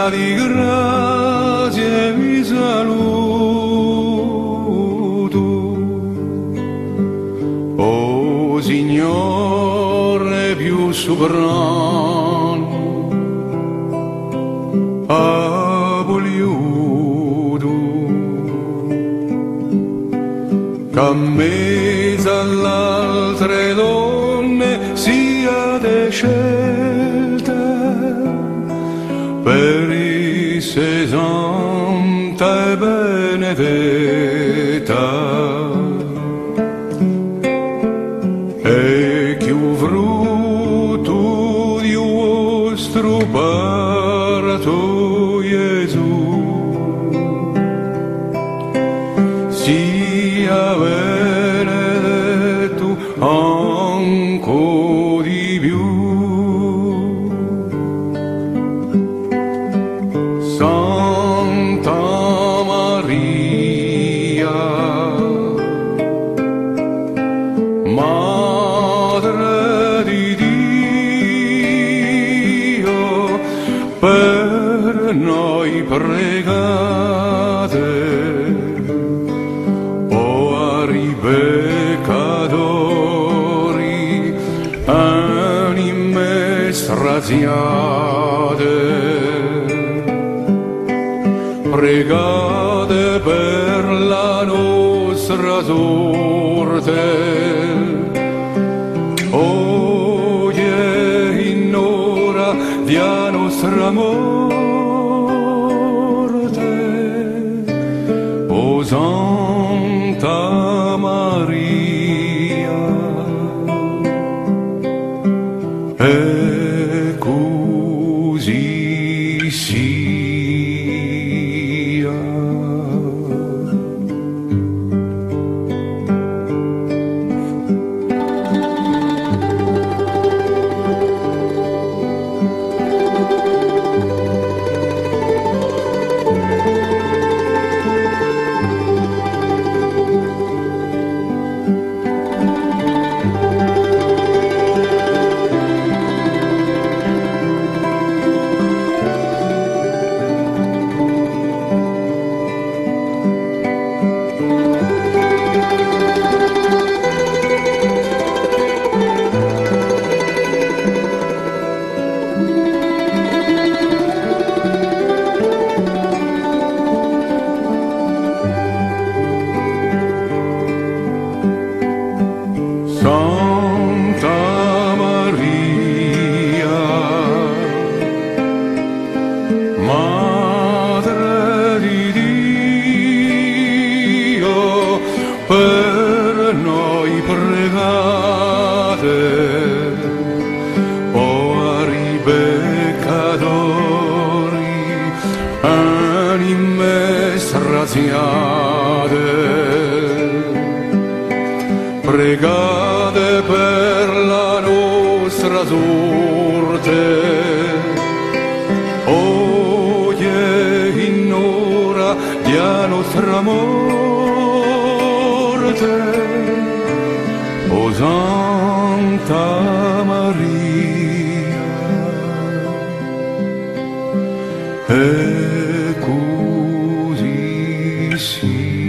di grazie vi saluto, o Signore più sovrano, ha voluto che a mezzo all'altre donne siate scelte per essere santa e benedetta, e che il frutto di vostro parto Gesù sia benedetto ancora di più. Santa Maria, Madre di Dio, per noi pregate, ori peccatori, anime straziate. Pregate per la nostra sorte, oggi in ora di nostra morte, o Santa Maria, e così sia. Santa Maria, Madre di Dio, per noi pregate, ori peccatori, anime straziate. Pregate per la nostra sorte, oggi in ora di nostra morte, o Santa Maria, e così sia.